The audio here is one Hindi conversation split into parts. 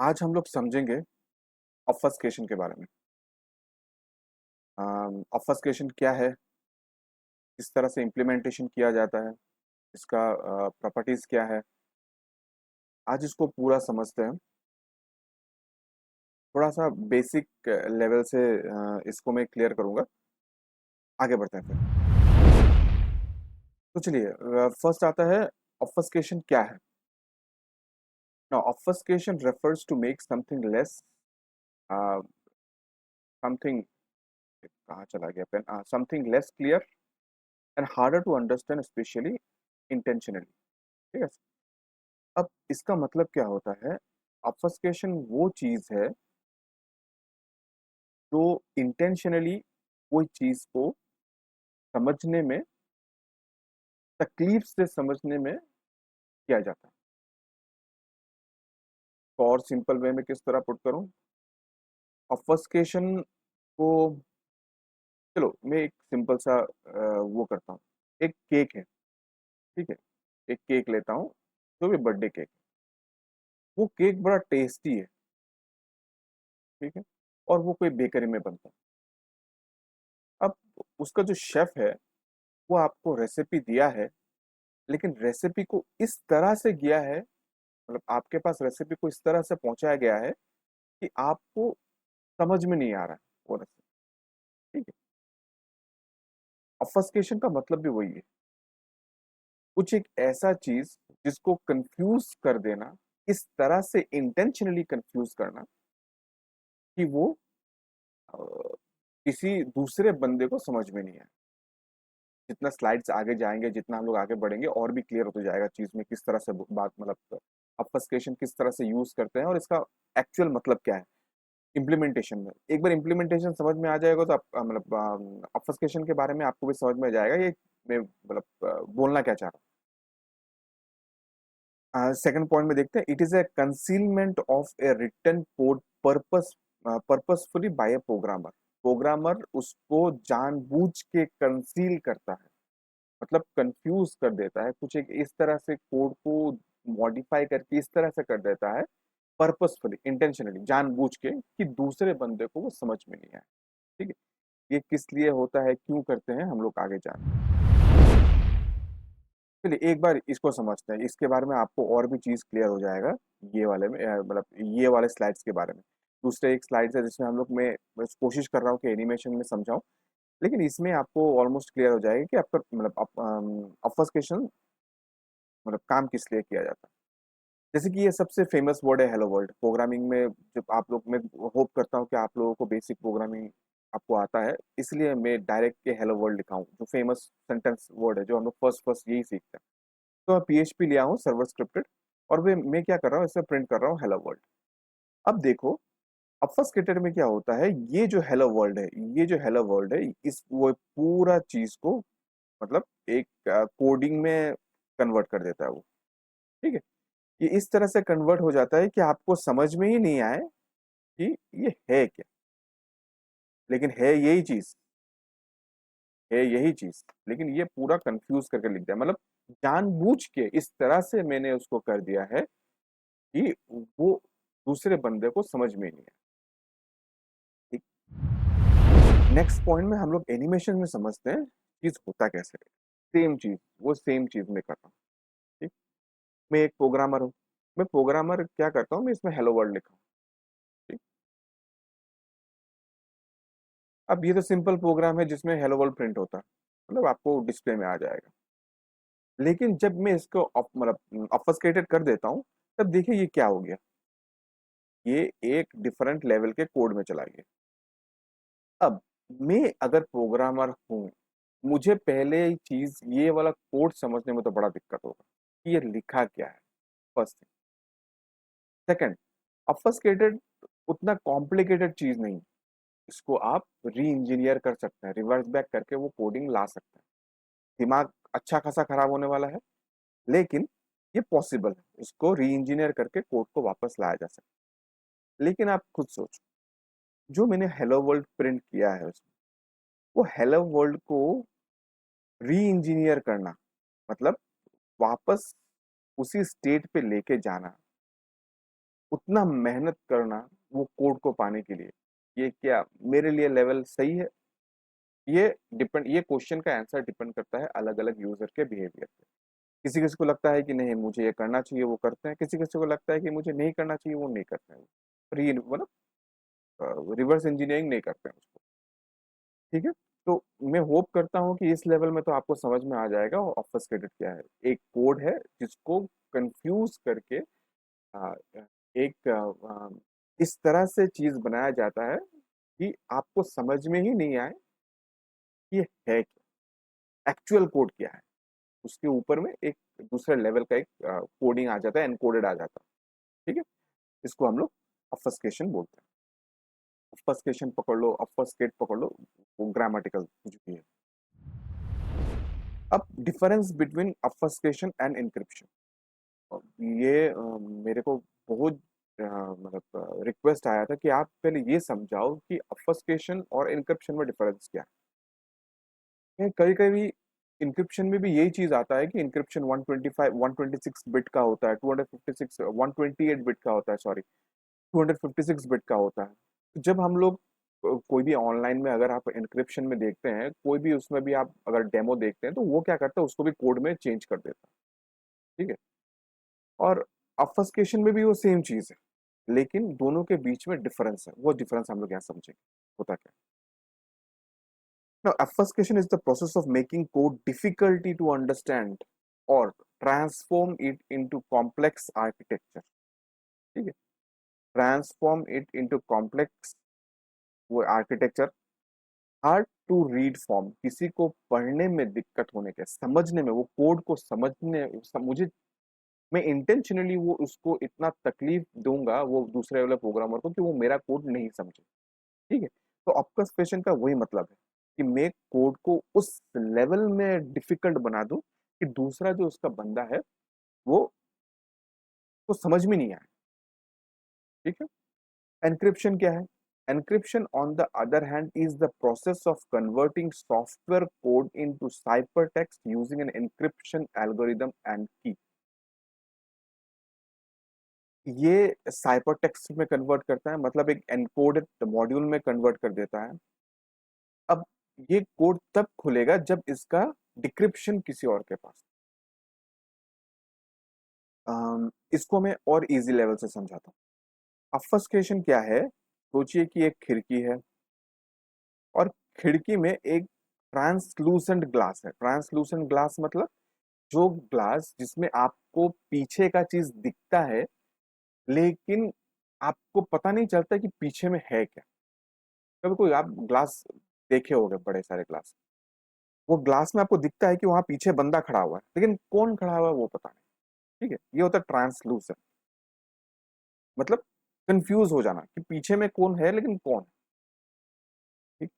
आज हम लोग समझेंगे ऑब्फस्केशन के बारे में। ऑब्फस्केशन क्या है, किस तरह से इम्प्लीमेंटेशन किया जाता है, इसका प्रॉपर्टीज क्या है। आज इसको पूरा समझते हैं। थोड़ा सा बेसिक लेवल से इसको मैं क्लियर करूंगा। आगे बढ़ते हैं फिर। तो चलिए, फर्स्ट आता है ऑब्फस्केशन क्या है। Now obfuscation refers to make something less, something, कहाँ चला गया pen, something less clear and harder to understand, especially intentionally. ठीक है। अब इसका मतलब क्या होता है? ऑब्फस्केशन वो चीज है जो इंटेंशनली कोई चीज को समझने में, तकलीफ से समझने में किया जाता है। तो और सिंपल वे में किस तरह पुट करूं ऑब्फस्केशन को? चलो मैं एक सिंपल सा वो करता हूँ। एक केक है, ठीक है। एक केक लेता हूँ, जो भी बर्थडे केक। वो केक बड़ा टेस्टी है, ठीक है। और वो कोई बेकरी में बनता है। अब उसका जो शेफ है, वो आपको रेसिपी दिया है, लेकिन रेसिपी को इस तरह से किया है, मतलब आपके पास रेसिपी को इस तरह से पहुंचाया गया है कि आपको समझ में नहीं आ रहा है वो रेसिपी। ठीक है। ऑब्फस्केशन का मतलब भी वही है। कुछ एक ऐसा चीज जिसको कंफ्यूज कर देना, इस तरह से इंटेंशनली कंफ्यूज करना कि वो अ, किसी दूसरे बंदे को समझ में नहीं आए। जितना स्लाइड्स आगे जाएंगे, जितना हम लोग आगे बढ़ेंगे, और भी क्लियर होता जाएगा चीज में किस तरह से बात, मतलब ऑब्फस्केशन किस तरह से यूज करते हैं और इसका एक्चुअल मतलब क्या है इम्प्लीमेंटेशन में। एक बार इम्प्लीमेंटेशन समझ में आ जाएगा तो आप मतलब ऑब्फस्केशन के बारे में आपको भी समझ में आ जाएगा ये मैं मतलब बोलना क्या चाह रहा हूँ। सेकंड पॉइंट में देखते हैं, it is a concealment of a written code purposefully by a programmer. Programmer उसको जानबूझ के कंसील करता है, मतलब कंफ्यूज कर देता है, कुछ एक इस तरह से कोड को मॉडिफाई करके इस तरह से कर देता है, पर्पसफुली, इंटेंशनली, जानबूझ के, कि दूसरे बंदे को वो समझ में नहीं आए। ठीक है। ये किस लिए होता है, क्यों करते हैं, हम लोग आगे जाने। चलिए एक बार इसको समझते हैं, इसके बारे में आपको और भी चीज क्लियर हो जाएगा। ये वाले में मतलब ये वाले स्लाइड्स के बारे में। दूसरे एक स्लाइड है जिसमें हम लोग, मैं बस कोशिश कर रहा हूँ कि एनिमेशन में समझाऊं, लेकिन इसमें आपको ऑलमोस्ट क्लियर हो जाएगा कि आपका मतलब ऑब्फस्केशन मतलब काम किस लिए किया जाता है। जैसे कि ये सबसे फेमस वर्ड है हेलो वर्ल्ड प्रोग्रामिंग में। जब आप लोग, मैं होप करता हूँ कि आप लोगों को बेसिक प्रोग्रामिंग आपको आता है, इसलिए मैं डायरेक्ट के हेलो वर्ल्ड लिखा हूँ, जो फेमस सेंटेंस वर्ड है, जो हम लोग फर्स्ट फर्स्ट यही सीखते हैं। तो मैं PHP लिया हूँ, सर्वर स्क्रिप्टेड, और वे मैं क्या कर रहा हूँ, इसमें प्रिंट कर रहा हूँ हेलो वर्ल्ड। अब देखो, ऑब्फस्केटेड में क्या होता है, ये जो हेलो वर्ल्ड है, ये जो हेलो वर्ल्ड है, इस वो पूरा चीज को मतलब एक कोडिंग में कन्वर्ट कर देता है वो। ठीक है। ये इस तरह से कन्वर्ट हो जाता है कि आपको समझ में ही नहीं आए कि ये है क्या, लेकिन है यही चीज, है यही चीज, लेकिन ये पूरा कंफ्यूज करके लिख दिया, मतलब जानबूझ के इस तरह से मैंने उसको कर दिया है कि वो दूसरे बंदे को समझ में नहीं आए। ठीक। नेक्स्ट पॉइंट में हम लोग एनिमेशन में समझते हैं चीज होता कैसे है। सेम चीज, वो सेम चीज मैं कर रहा हूँ। ठीक। मैं एक प्रोग्रामर हूँ। मैं प्रोग्रामर क्या करता हूँ, मैं इसमें हेलो वर्ल्ड लिखा हूँ। ठीक। अब ये तो सिंपल प्रोग्राम है जिसमें हेलो वर्ल्ड प्रिंट होता है, मतलब आपको डिस्प्ले में आ जाएगा। लेकिन जब मैं इसको मतलब ऑब्फस्केटेड कर देता हूँ, तब देखिए ये क्या हो गया, ये एक डिफरेंट लेवल के कोड में चला गया। अब मैं अगर प्रोग्रामर हूँ, मुझे पहले ही चीज ये वाला कोड समझने में तो बड़ा दिक्कत होगा कि ये लिखा क्या है, फर्स्ट थिंग। सेकंड, ऑब्फस्केटेड उतना कॉम्प्लिकेटेड चीज नहीं। इसको आप री इंजीनियर कर सकते हैं, रिवर्स बैक करके वो कोडिंग ला सकते हैं। दिमाग अच्छा खासा खराब होने वाला है, लेकिन ये पॉसिबल है, इसको री इंजीनियर करके कोड को वापस लाया जा सकता है। लेकिन आप खुद सोचो, जो मैंने हेलो वर्ल्ड प्रिंट किया है उसमें, वो हेलो वर्ल्ड को री इंजीनियर करना, मतलब वापस उसी स्टेट पे लेके जाना, उतना मेहनत करना वो कोड को पाने के लिए, ये क्या मेरे लिए लेवल सही है? ये क्वेश्चन का आंसर डिपेंड करता है अलग-अलग यूज़र के बिहेवियर पे। किसी-किसी को लगता है कि नहीं मुझे ये करना चाहिए, वो करते हैं, किसी-किसी को लगता है कि मुझे नहीं करना चाहिए, वो नहीं करते हैं। मतलब रिवर्स इंजीनियरिंग नहीं करते हैं उसको, ठीक है? तो मैं होप करता हूँ कि इस लेवल में तो आपको समझ में आ जाएगा ऑब्फस्केटेड क्या है। एक कोड है जिसको कन्फ्यूज़ करके अ, एक इस तरह से चीज़ बनाया जाता है कि आपको समझ में ही नहीं आए कि ये है क्या? एक्चुअल कोड क्या है? उसके ऊपर में एक दूसरे लेवल का एक कोडिंग आ जाता है, एन्कोडेड आ जाता है, ठीक है? इसको हम लोग ऑब्फस्केशन बोलते हैं। ऑब्फस्केशन पकड़ लो, ऑब्फस्केट पकड़ लो, वो ग्रामेटिकल कुछ भी है। अब डिफरेंस बिटवीन ऑब्फस्केशन एंड एन्क्रिप्शन। ये मेरे को बहुत रिक्वेस्ट आया था कि आप पहले ये समझाओ कि ऑब्फस्केशन और एन्क्रिप्शन में डिफरेंस क्या है? कभी-कभी एन्क्रिप्शन में भी यही चीज़ आता है कि एन्क्रिप्शन 125 126 बिट का होता है, 256 128 बिट का होता है, सॉरी, 256 बिट का होता है। तो जब हम लोग कोई भी ऑनलाइन में अगर आप एन्क्रिप्शन में देखते हैं, कोई भी उसमें भी आप अगर डेमो देखते हैं, तो वो क्या करता है उसको भी कोड में चेंज कर देता है, ठीक है? और ऑब्फस्केशन में भी वो सेम चीज़ है, लेकिन दोनों के बीच में डिफरेंस है, वो डिफरेंस हम लोग यहाँ समझेंगे, होता क्या है? Now, obfuscation is the process of making code difficulty to understand or transform it into complex architecture. ठीक है? Transform it into complex वो architecture, hard to read form, किसी को पढ़ने में दिक्कत होने के, समझने में, वो कोड को समझने मुझे मैं इंटेंशनली वो उसको इतना तकलीफ दूंगा वो दूसरे वाले प्रोग्रामर को कि वो मेरा कोड नहीं समझे, ठीक है? तो ऑब्फस्केशन का वही मतलब है कि मैं कोड को उस लेवल में डिफिकल्ट बना दूं कि दूसरा जो उसका बंदा है वो तो समझ में नहीं आए, ठीक है? एनक्रिप्शन क्या है? Encryption on the other hand is the process of converting software code into cipher text using an encryption algorithm and key. ये साइफर टेक्स्ट में कन्वर्ट करता है, मतलब एक एनकोडेड मॉड्यूल में कन्वर्ट कर देता है। अब ये कोड तब खुलेगा जब इसका डिक्रिप्शन किसी और के पास। इसको मैं और इजी लेवल से समझाता हूँ। ऑब्फस्केशन क्या है? सोचिए कि एक खिड़की है और खिड़की में एक ट्रांसलूसेंट ग्लास है। ट्रांसलूसेंट ग्लास मतलब जो ग्लास जिसमें आपको पीछे का चीज दिखता है, लेकिन आपको पता नहीं चलता कि पीछे में है क्या। कभी कोई आप ग्लास देखे होंगे, बड़े सारे ग्लास, वो ग्लास में आपको दिखता है कि वहां पीछे बंदा खड़ा हुआ है, लेकिन कौन खड़ा हुआ है वो पता नहीं, ठीक है? ये होता है ट्रांसलूसेंट, मतलब कंफ्यूज हो जाना कि पीछे में कौन है लेकिन कौन है, ठीक?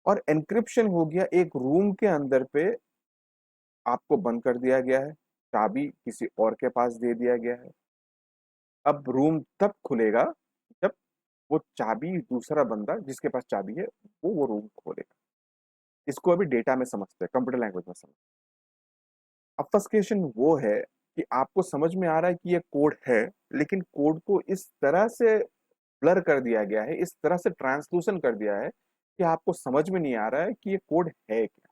और एनक्रिप्शन हो गया, एक रूम के अंदर पे आपको बंद कर दिया गया है, चाबी किसी और के पास दे दिया गया है। अब रूम तब खुलेगा जब वो चाबी दूसरा बंदा जिसके पास चाबी है वो रूम खोलेगा। इसको अभी डेटा में समझते हैं, कंप्यूटर लैंग्वेज में समझते हैं। ऑब्फस्केशन वो है कि आपको समझ में आ रहा है कि ये कोड है, लेकिन कोड को इस तरह से ब्लर कर दिया गया है, इस तरह से ट्रांसलूशन कर दिया है कि आपको समझ में नहीं आ रहा है कि ये कोड है क्या,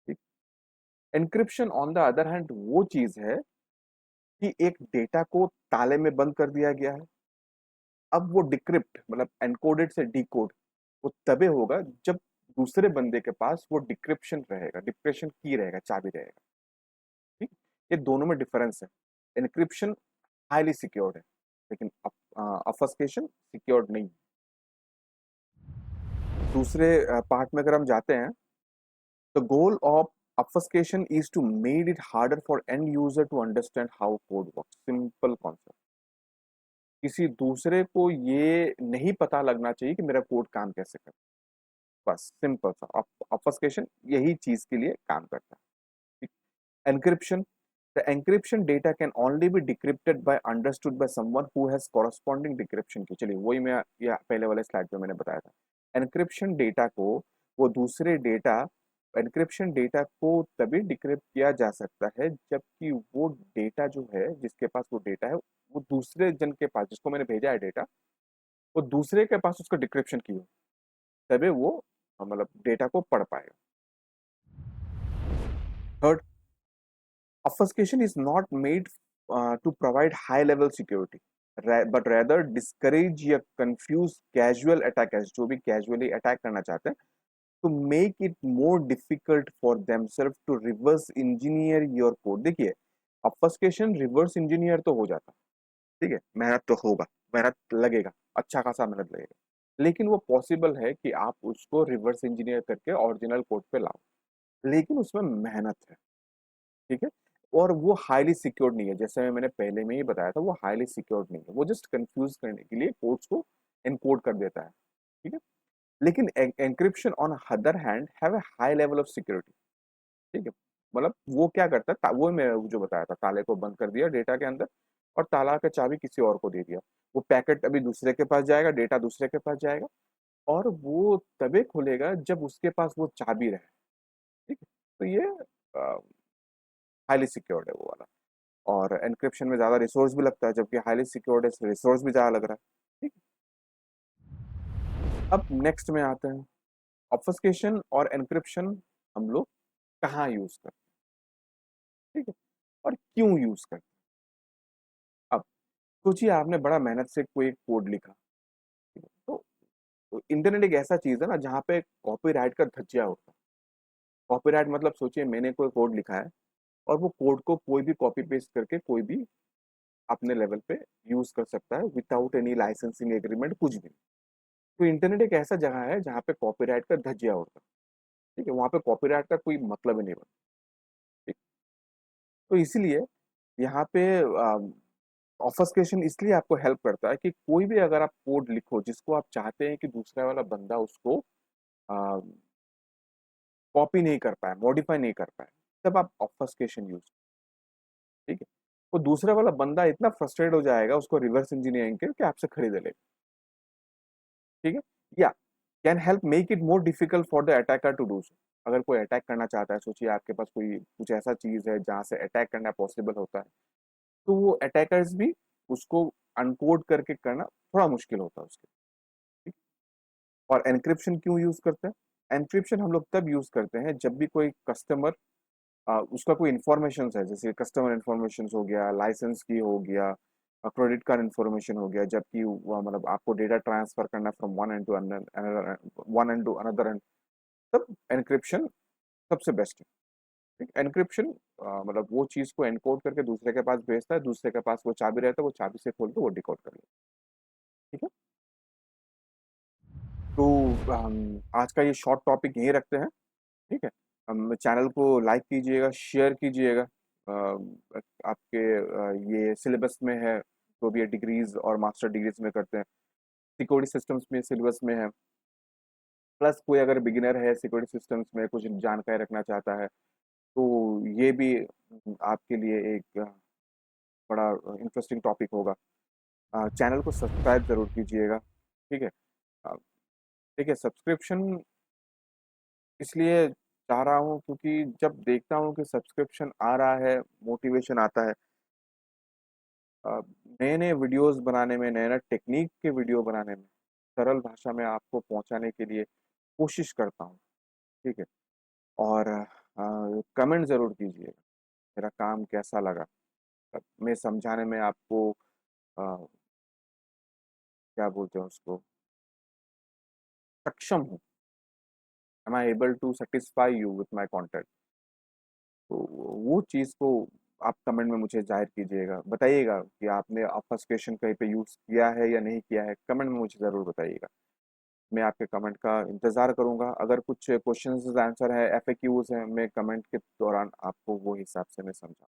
ठीक? Encryption on the other hand वो चीज है कि एक डेटा को ताले में बंद कर दिया गया है। अब वो डिक्रिप्ट मतलब एनकोडेड से डिकोड वो तबे होगा जब दूसरे बंदे के पास वो डिक्रिप्शन रहेगा, डिक्रिप्शन की रहेगा, चाबी रहेगा, ठीक? ये दोनों में डिफरेंस है। एनक्रिप्शन हाईली सिक्योर्ड है, लेकिन ऑब्फस्केशन सिक्योर्ड नहीं। दूसरे पार्ट में अगर हम जाते हैं, the goal of obfuscation is to made it harder for end user to understand how code works. Simple concept. किसी दूसरे को ये नहीं पता लगना चाहिए कि मेरा कोड काम कैसे करता है, बस सिंपल सा। ऑब्फस्केशन यही चीज के लिए काम करता है। Encryption, the encryption data can only be decrypted by understood by someone who has corresponding decryption key. चलिए वही मैं या पहले वाले स्लाइड पे मैंने बताया था। एनक्रिप्शन डेटा को वो दूसरे डेटा एनक्रिप्शन डेटा को तभी डिक्रिप्ट किया जा सकता है जबकि वो डेटा जो है जिसके पास वो डेटा है वो दूसरे जन के पास, जिसको मैंने भेजा है डेटा, वो दूसरे के पास उसका डिक्रिप्शन की हो, तभी वो मतलब डेटा को पढ़ पाएगा। Third, obfuscation is not made to provide high level security, but rather discourage या confuse casual attackers, जो भी casually attack करना चाहते हैं, to make it more difficult for themselves to reverse engineer your code। देखिए, obfuscation reverse engineer तो हो जाता है, ठीक है, मेहनत तो होगा, मेहनत लगेगा, अच्छा खासा मेहनत लगेगा, लेकिन वो पॉसिबल है कि आप उसको रिवर्स इंजीनियर करके ओरिजिनल कोड पे लाओ, लेकिन उसमें मेहनत है, ठीक है। और वो हाईली सिक्योर्ड नहीं है, जैसे मैंने पहले में ही बताया था, वो हाईली सिक्योर्ड नहीं है, वो जस्ट कंफ्यूज करने के लिए कोड्स को एनकोड कर देता है, ठीक है। लेकिन encryption on other hand have a high level of security, ठीक है। मतलब वो क्या करता है, वो मैं जो बताया था, ताले को बंद कर दिया डेटा के अंदर और ताला का चाबी किसी और को दे दिया, वो पैकेट अभी दूसरे के पास जाएगा, डेटा दूसरे के पास जाएगा, और वो तभी खुलेगा जब उसके पास वो चाबी रहे, ठीक है। तो ये हाईली सिक्योर्ड है वो वाला। और एनक्रिप्शन में ज़्यादा रिसोर्स भी लगता है, जबकि हाईली सिक्योर्ड है, रिसोर्स भी ज़्यादा लग रहा है, ठीक है। अब नेक्स्ट में आते हैं, ऑब्फस्केशन और एनक्रिप्शन हम लोग कहाँ यूज़ करते हैं, ठीक है, और क्यों यूज़ करते हैं। अब सोचिए आपने बड़ा मेहनत से कोई एक कोड लिखा, ठीक है, तो इंटरनेट एक ऐसा चीज़ है ना जहाँ पे कॉपीराइट का धज्जिया होता है। कॉपीराइट मतलब सोचिए मैंने कोई कोड लिखा है और वो कोड को कोई भी कॉपी पेस्ट करके कोई भी अपने लेवल पे यूज़ कर सकता है विदाउट एनी लाइसेंसिंग एग्रीमेंट, कुछ भी। तो इंटरनेट एक ऐसा जगह है जहाँ पे कॉपीराइट का धज्जिया होता है, ठीक है, वहाँ पे कॉपीराइट का कोई मतलब ही नहीं बनता, ठीक। तो इसीलिए यहाँ पे ऑब्फस्केशन इसलिए आपको हेल्प करता है कि कोई भी अगर आप कोड लिखो जिसको आप चाहते हैं कि दूसरा वाला बंदा उसको कॉपी नहीं कर पाए, मॉडिफाई नहीं कर पाए, तब आप ऑब्फस्केशन यूज, ठीक है। वो दूसरा वाला बंदा इतना फ्रस्ट्रेट हो जाएगा उसको रिवर्स इंजीनियरिंग के कि आपसे खरीद लेगा, ठीक है। या can help make it more difficult for the attacker to do so. अगर कोई अटैक करना चाहता है, सोचिए आपके पास कोई कुछ ऐसा चीज है जहां से अटैक करना पॉसिबल होता है, तो वो अटैकर्स भी उसको अनकोड करके करना थोड़ा मुश्किल होता है उसके, ठीक? और एनक्रिप्शन क्यों यूज करते हैं? एनक्रिप्शन हम लोग तब यूज करते हैं जब भी कोई कस्टमर उसका कोई इन्फॉर्मेशन है, जैसे कस्टमर इन्फॉर्मेशन हो गया, लाइसेंस की हो गया, क्रेडिट कार्ड इन्फॉर्मेशन हो गया, जबकि मतलब आपको डेटा ट्रांसफर करना from one end to another, one end to another end, तब एनक्रिप्शन सबसे बेस्ट है, ठीक। एनक्रिप्शन मतलब वो चीज को एनकोड करके दूसरे के पास भेजता है, दूसरे के पास वो चाबी रहता है, वो चाबी से खोल के वो डिकोड कर लेता है, ठीक है। तो आज का ये शॉर्ट टॉपिक यही रखते हैं, ठीक है। चैनल को लाइक कीजिएगा, शेयर कीजिएगा, आपके ये सिलेबस में है, जो भी डिग्रीज और मास्टर डिग्रीज में करते हैं, सिक्योरिटी सिस्टम्स में सिलेबस में है। प्लस कोई अगर बिगिनर है सिक्योरिटी सिस्टम्स में कुछ जानकारी रखना चाहता है, तो ये भी आपके लिए एक बड़ा इंटरेस्टिंग टॉपिक होगा। चैनल को सब्सक्राइब जरूर कीजिएगा, ठीक है। अ, ठीक है, सब्सक्रिप्शन इसलिए चाह रहा हूँ क्योंकि जब देखता हूँ कि सब्सक्रिप्शन आ रहा है, मोटिवेशन आता है, नए नए वीडियोस बनाने में, नए नए टेक्निक के वीडियो बनाने में, सरल भाषा में आपको पहुंचाने के लिए कोशिश करता हूँ, ठीक है। और कमेंट ज़रूर कीजिएगा, मेरा काम कैसा लगा, मैं समझाने में आपको क्या बोलते हैं उसको, सक्षम हूँ, am I able to satisfy you with my content. तो वो चीज़ को आप कमेंट में मुझे जाहिर कीजिएगा, बताइएगा कि आपने ऑब्फस्केशन कहीं पे यूज़ किया है या नहीं किया है, कमेंट में मुझे ज़रूर बताइएगा। मैं आपके कमेंट का इंतज़ार करूँगा। अगर कुछ क्वेश्चंस आंसर है, एफएक्यूज़ हैं, मैं कमेंट के दौरान आपको वो हिसाब से मैं समझाऊँ।